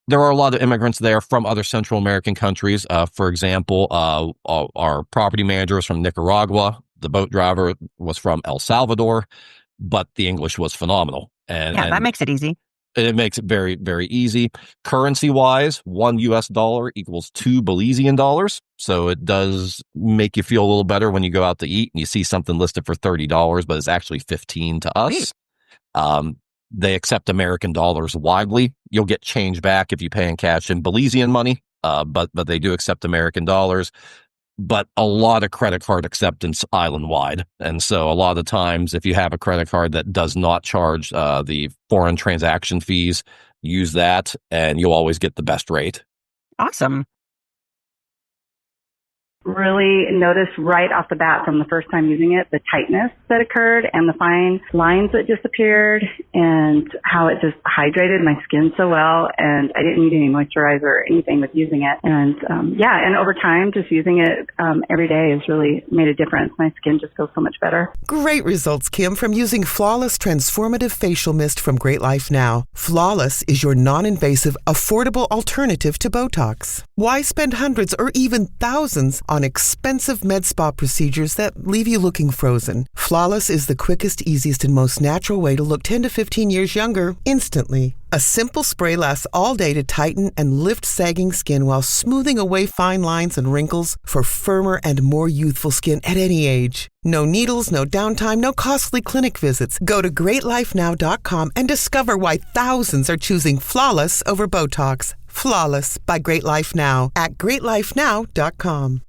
There are a lot of immigrants there from other Central American countries. For example, our property manager was from Nicaragua. The boat driver was from El Salvador, but the English was phenomenal. And that makes it easy. It makes it very, very easy. Currency-wise, $1 equals $2 Belizean. So it does make you feel a little better when you go out to eat and you see something listed for $30, but it's actually $15 to us. They accept American dollars widely. You'll get change back if you pay in cash in Belizean money, but they do accept American dollars. But a lot of credit card acceptance island-wide. And so a lot of times, if you have a credit card that does not charge the foreign transaction fees, use that, and you'll always get the best rate. Awesome. Really noticed right off the bat from the first time using it, the tightness that occurred and the fine lines that disappeared and how it just hydrated my skin so well. And I didn't need any moisturizer or anything with using it. And and over time, just using it every day has really made a difference. My skin just feels so much better. Great results, Kim, from using Flawless Transformative Facial Mist from Great Life Now. Flawless is your non-invasive, affordable alternative to Botox. Why spend hundreds or even thousands on expensive med spa procedures that leave you looking frozen? Flawless is the quickest, easiest, and most natural way to look 10 to 15 years younger instantly. A simple spray lasts all day to tighten and lift sagging skin while smoothing away fine lines and wrinkles for firmer and more youthful skin at any age. No needles, no downtime, no costly clinic visits. Go to greatlifenow.com and discover why thousands are choosing Flawless over Botox. Flawless by Great Life Now at greatlifenow.com.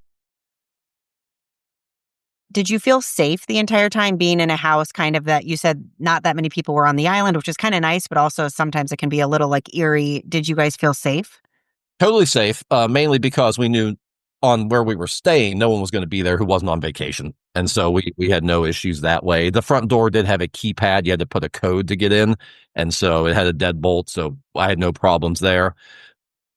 Did you feel safe the entire time being in a house kind of that you said not that many people were on the island, which is kind of nice, but also sometimes it can be a little like eerie. Did you guys feel safe? Totally safe, mainly because we knew on where we were staying, no one was going to be there who wasn't on vacation. And so we had no issues that way. The front door did have a keypad. You had to put a code to get in. And so it had a deadbolt. So I had no problems there.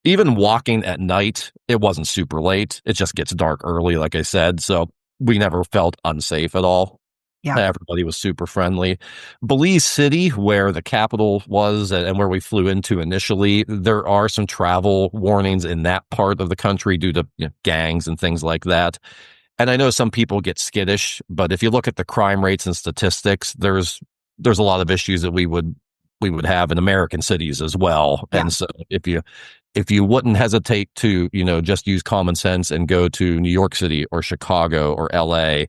Even walking at night, it wasn't super late. It just gets dark early, like I said. So we never felt unsafe at all. Yeah. Everybody was super friendly. Belize City, where the capital was and where we flew into initially, there are some travel warnings in that part of the country due to gangs and things like that. And I know some people get skittish, but if you look at the crime rates and statistics, there's a lot of issues that we would have in American cities as well. Yeah. And so if you wouldn't hesitate to, just use common sense and go to New York City or Chicago or LA,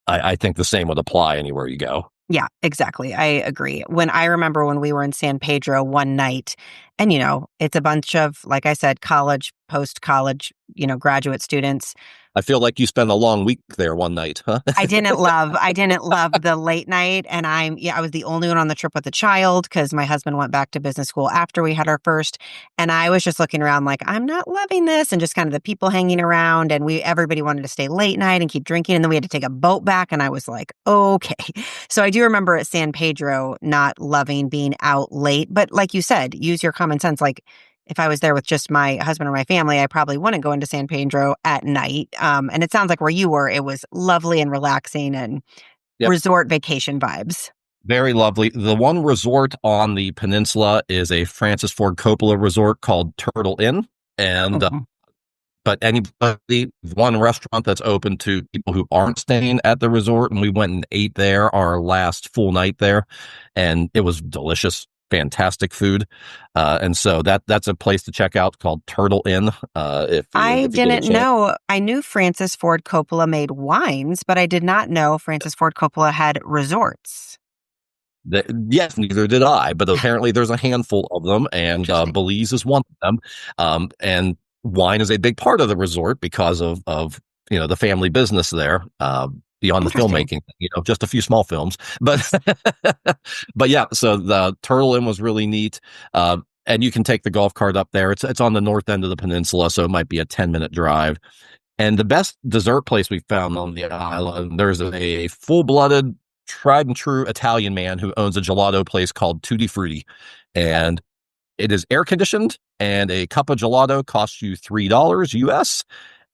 I think the same would apply anywhere you go. Yeah, exactly. I agree. I remember when we were in San Pedro one night, and, it's a bunch of, like I said, college, post-college, graduate students. I feel like you spent a long week there one night, huh? I didn't love the late night. And I was the only one on the trip with a child because my husband went back to business school after we had our first. And I was just looking around like, I'm not loving this. And just kind of the people hanging around. And everybody wanted to stay late night and keep drinking. And then we had to take a boat back. And I was like, okay. So I do remember at San Pedro not loving being out late. But like you said, use your common sense. Like, if I was there with just my husband or my family, I probably wouldn't go into San Pedro at night. And it sounds like where you were, it was lovely and relaxing and resort vacation vibes. Very lovely. The one resort on the peninsula is a Francis Ford Coppola resort called Turtle Inn. And but anybody, one restaurant that's open to people who aren't staying at the resort. And we went and ate there our last full night there. And it was delicious. Fantastic food. And so that's a place to check out called Turtle Inn. If I didn't know. I knew Francis Ford Coppola made wines, but I did not know Francis Ford Coppola had resorts. Yes, neither did I, but apparently there's a handful of them, and Belize is one of them. And wine is a big part of the resort because of the family business there. Beyond the filmmaking, just a few small films, but yeah. So the Turtle Inn was really neat, and you can take the golf cart up there. It's on the north end of the peninsula, so it might be a 10-minute drive. And the best dessert place we found on the island, there's a full-blooded, tried and true Italian man who owns a gelato place called Tutti Frutti, and it is air conditioned, and a cup of gelato costs you $3 US.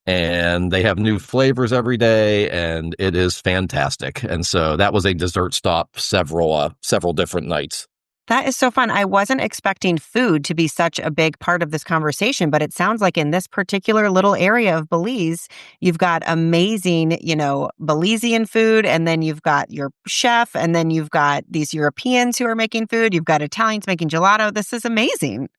And they have new flavors every day, and it is fantastic. And so that was a dessert stop several different nights. That is so fun. I wasn't expecting food to be such a big part of this conversation, but it sounds like in this particular little area of Belize, you've got amazing, Belizean food, and then you've got your chef, and then you've got these Europeans who are making food. You've got Italians making gelato. This is amazing.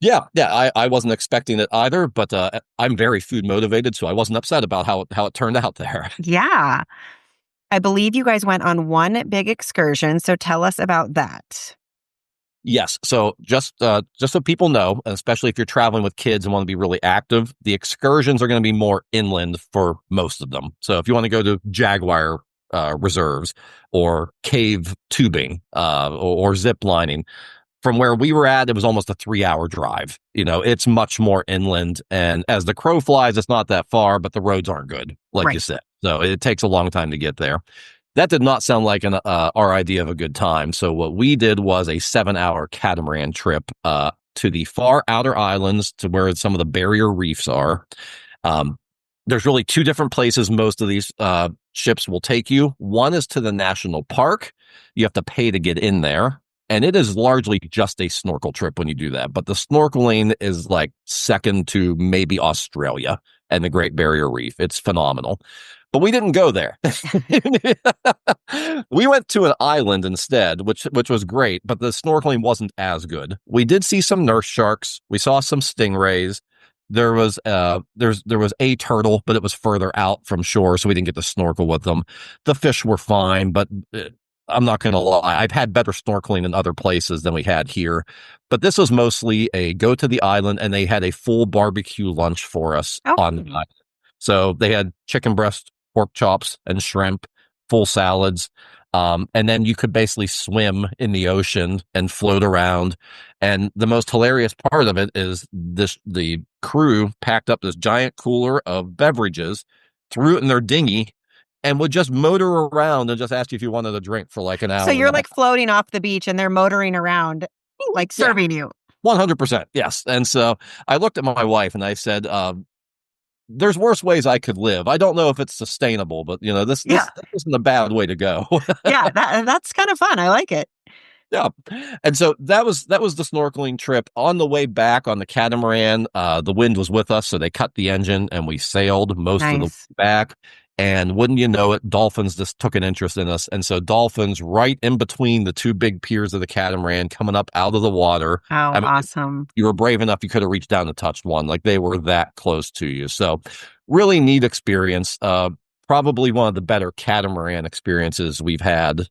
Yeah. I wasn't expecting it either, but I'm very food motivated, so I wasn't upset about how it turned out there. Yeah. I believe you guys went on one big excursion, so tell us about that. Yes. So just so people know, especially if you're traveling with kids and want to be really active, the excursions are going to be more inland for most of them. So if you want to go to jaguar reserves or cave tubing or zip lining, from where we were at, it was almost a 3-hour drive. It's much more inland. And as the crow flies, it's not that far, but the roads aren't good, like you said. So it takes a long time to get there. That did not sound like our idea of a good time. So what we did was a 7-hour catamaran trip to the far outer islands to where some of the barrier reefs are. There's really two different places most of these ships will take you. One is to the national park. You have to pay to get in there. And it is largely just a snorkel trip when you do that. But the snorkeling is like second to maybe Australia and the Great Barrier Reef. It's phenomenal. But we didn't go there. We went to an island instead, which was great, but the snorkeling wasn't as good. We did see some nurse sharks. We saw some stingrays. There was a turtle, but it was further out from shore, so we didn't get to snorkel with them. The fish were fine, but I'm not going to lie. I've had better snorkeling in other places than we had here, but this was mostly a go to the island, and they had a full barbecue lunch for us on the island. So they had chicken breast, pork chops, and shrimp, full salads. And then you could basically swim in the ocean and float around. And the most hilarious part of it is the crew packed up this giant cooler of beverages, threw it in their dinghy, and would just motor around and just ask you if you wanted a drink for like an hour. So you're like floating off the beach and they're motoring around, like serving you. 100%. Yes. And so I looked at my wife and I said, there's worse ways I could live. I don't know if it's sustainable, but this isn't a bad way to go. Yeah. That's kind of fun. I like it. Yeah. And so that was the snorkeling trip. On the way back on the catamaran, the wind was with us. So they cut the engine and we sailed most of the way back. And wouldn't you know it, dolphins just took an interest in us. And so dolphins right in between the two big piers of the catamaran coming up out of the water. Oh, awesome. You were brave enough, you could have reached down and touched one. Like they were that close to you. So really neat experience. Probably one of the better catamaran experiences we've had.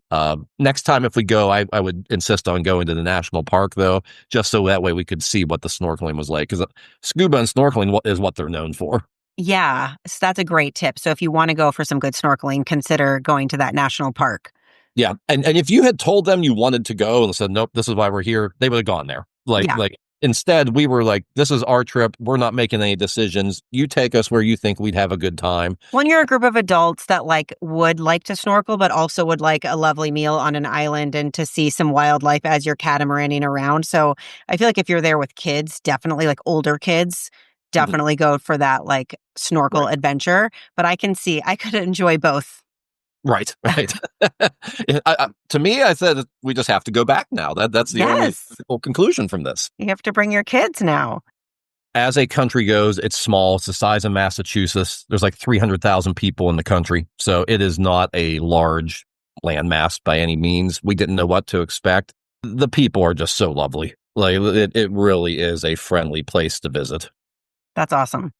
Next time if we go, I would insist on going to the national park, though, just so that way we could see what the snorkeling was like. Because scuba and snorkeling is what they're known for. Yeah, so that's a great tip. So if you want to go for some good snorkeling, consider going to that national park. Yeah. And if you had told them you wanted to go and said, nope, this is why we're here, they would have gone there. Yeah. Instead, we were like, this is our trip. We're not making any decisions. You take us where you think we'd have a good time. When you're a group of adults that would like to snorkel, but also would like a lovely meal on an island and to see some wildlife as you're catamaraning around. So I feel like if you're there with kids, definitely like older kids, definitely go for that like snorkel adventure. But I can see I could enjoy both. Right. To me, I said we just have to go back now. That's the only conclusion from this. You have to bring your kids now. As a country goes, it's small. It's the size of Massachusetts. There's like 300,000 people in the country. So it is not a large landmass by any means. We didn't know what to expect. The people are just so lovely. Like it really is a friendly place to visit. That's awesome.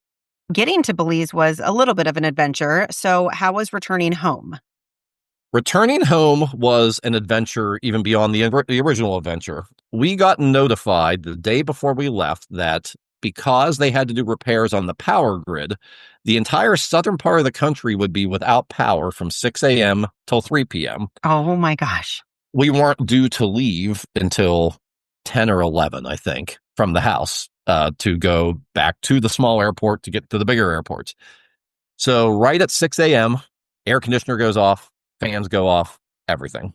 Getting to Belize was a little bit of an adventure. So how was returning home? Returning home was an adventure even beyond the original adventure. We got notified the day before we left that because they had to do repairs on the power grid, the entire southern part of the country would be without power from 6 a.m. till 3 p.m. Oh my gosh. We weren't due to leave until 10 or 11, I think, from the house to go back to the small airport to get to the bigger airports. So right at 6 a.m., air conditioner goes off. Fans go off, everything.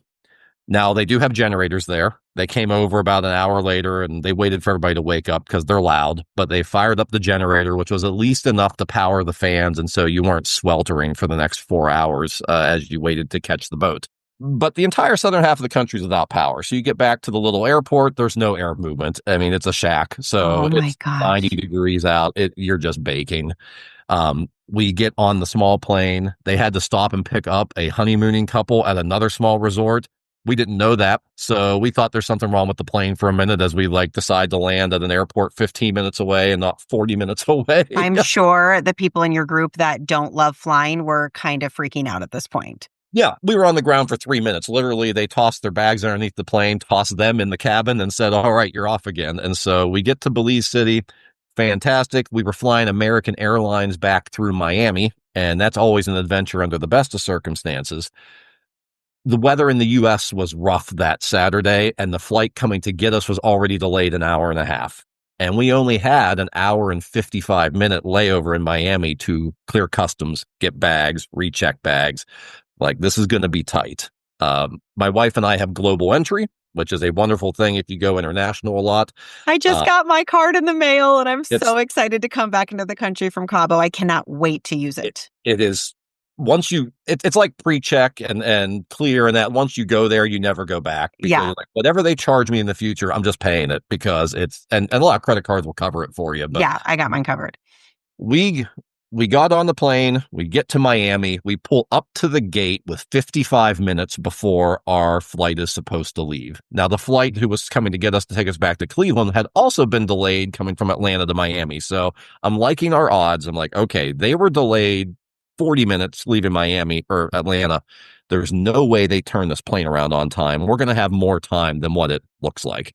Now, they do have generators there. They came over about an hour later and they waited for everybody to wake up because they're loud. But they fired up the generator, which was at least enough to power the fans. And so you weren't sweltering for the next 4 hours as you waited to catch the boat. But the entire southern half of the country is without power. So you get back to the little airport, there's no air movement. I mean, it's a shack. So it's 90 degrees out. You're just baking. We get on the small plane. They had to stop and pick up a honeymooning couple at another small resort. We didn't know that. So we thought there's something wrong with the plane for a minute as we decide to land at an airport 15 minutes away and not 40 minutes away. I'm sure the people in your group that don't love flying were kind of freaking out at this point. Yeah, we were on the ground for 3 minutes. Literally, they tossed their bags underneath the plane, tossed them in the cabin and said, all right, you're off again. And so we get to Belize City. Fantastic. We were flying American Airlines back through Miami, and that's always an adventure under the best of circumstances. The weather in the U.S. was rough that Saturday, and the flight coming to get us was already delayed an hour and a half. And we only had an hour and 55-minute layover in Miami to clear customs, get bags, recheck bags. This is going to be tight. My wife and I have global entry, which is a wonderful thing if you go international a lot. I just got my card in the mail and I'm so excited to come back into the country from Cabo. I cannot wait to use it. It is. Once it's like pre-check and clear, and that once you go there, you never go back. Because whatever they charge me in the future, I'm just paying it because and a lot of credit cards will cover it for you. But yeah, I got mine covered. We got on the plane, we get to Miami, we pull up to the gate with 55 minutes before our flight is supposed to leave. Now, the flight who was coming to get us to take us back to Cleveland had also been delayed coming from Atlanta to Miami. So I'm liking our odds. I'm like, okay, they were delayed 40 minutes leaving Miami or Atlanta. There's no way they turn this plane around on time. We're going to have more time than what it looks like.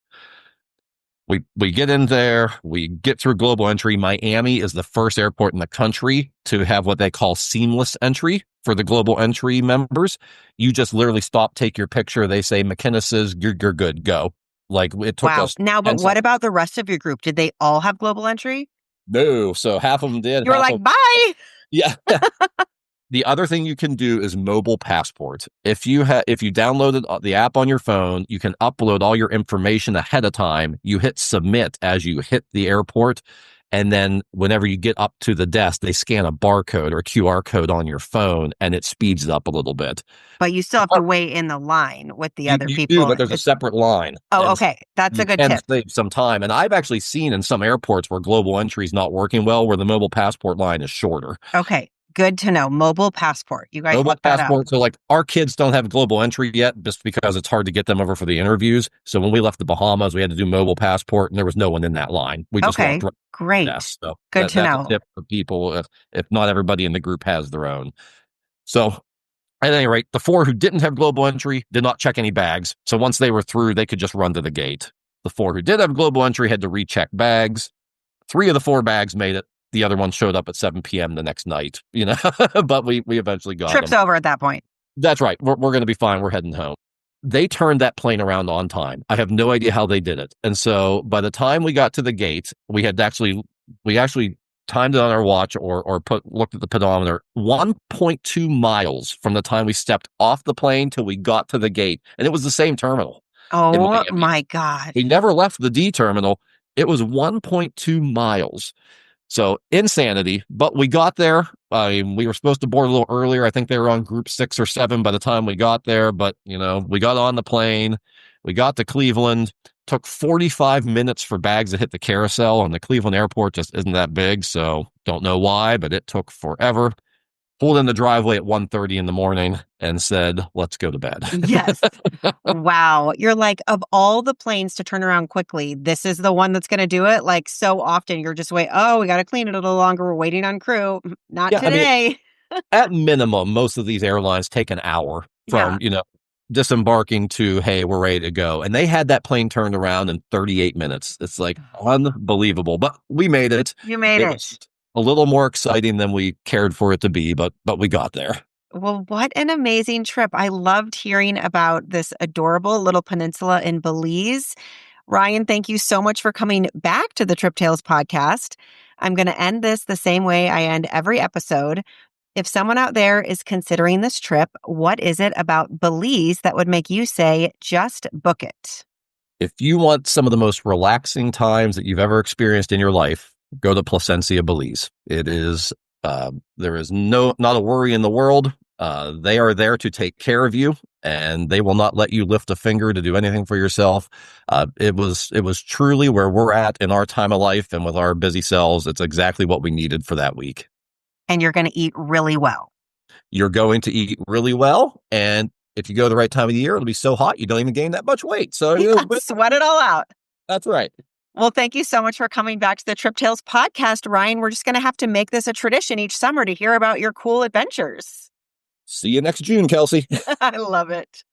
We get in there, we get through global entry. Miami is the first airport in the country to have what they call seamless entry for the global entry members. You just literally stop, take your picture. They say, McKenna says, you're good, go. It took us. Now, but what about the rest of your group? Did they all have global entry? No. So half of them did. You were like, bye. Yeah. The other thing you can do is mobile passport. If you downloaded the app on your phone, you can upload all your information ahead of time. You hit submit as you hit the airport. And then whenever you get up to the desk, they scan a barcode or a QR code on your phone and it speeds it up a little bit. But you still have to wait in the line with the other people. You do, but there's a separate line. Oh, okay. That's a good tip. Save some time. And I've actually seen in some airports where global entry is not working well, where the mobile passport line is shorter. Okay. Good to know. Mobile passport. You guys mobile passport. That out. So our kids don't have global entry yet just because it's hard to get them over for the interviews. So when we left the Bahamas, we had to do mobile passport and there was no one in that line. We just walked right. Great. Yes, so good to know. That's a tip for people if not everybody in the group has their own. So at any rate, the 4 who didn't have global entry did not check any bags. So once they were through, they could just run to the gate. The 4 who did have global entry had to recheck bags. 3 of the 4 bags made it. The other one showed up at 7 p.m. the next night, but we eventually got Trip's them. over at that point. That's right. We're going to be fine. We're heading home. They turned that plane around on time. I have no idea how they did it. And so by the time we got to the gate, we actually timed it on our watch or looked at the pedometer, 1.2 miles from the time we stepped off the plane till we got to the gate. And it was the same terminal. Oh my God. We never left the D terminal. It was 1.2 miles. So insanity, but we got there. We were supposed to board a little earlier. I think they were on group 6 or 7 by the time we got there, but we got on the plane. We got to Cleveland. Took 45 minutes for bags to hit the carousel, and the Cleveland airport just isn't that big, so don't know why, but it took forever. Pulled in the driveway at 1:30 in the morning and said, let's go to bed. Yes. Wow. You're like, of all the planes to turn around quickly, this is the one that's going to do it. Like so often you're just we got to clean it a little longer. We're waiting on crew. Not today. At minimum, most of these airlines take an hour from, disembarking to, hey, we're ready to go. And they had that plane turned around in 38 minutes. It's like unbelievable, but we made it. You made it. Was a little more exciting than we cared for it to be, but we got there. Well, what an amazing trip. I loved hearing about this adorable little peninsula in Belize. Ryan, thank you so much for coming back to the Trip Tales podcast. I'm going to end this the same way I end every episode. If someone out there is considering this trip, what is it about Belize that would make you say, just book it? If you want some of the most relaxing times that you've ever experienced in your life, go to Placencia, Belize. It is, there is not a worry in the world. They are there to take care of you, and they will not let you lift a finger to do anything for yourself. It was truly where we're at in our time of life, and with our busy selves, it's exactly what we needed for that week. And you're going to eat really well. You're going to eat really well, and if you go the right time of the year, it'll be so hot you don't even gain that much weight. So sweat it all out. That's right. Well, thank you so much for coming back to the Trip Tales podcast, Ryan. We're just going to have to make this a tradition each summer to hear about your cool adventures. See you next June, Kelsey. I love it.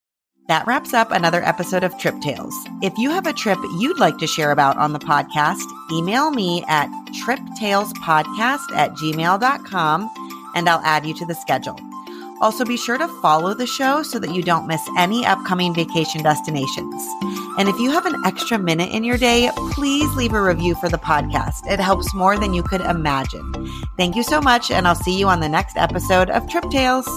That wraps up another episode of Trip Tales. If you have a trip you'd like to share about on the podcast, email me at triptalespodcast@gmail.com and I'll add you to the schedule. Also, be sure to follow the show so that you don't miss any upcoming vacation destinations. And if you have an extra minute in your day, please leave a review for the podcast. It helps more than you could imagine. Thank you so much, and I'll see you on the next episode of Trip Tales.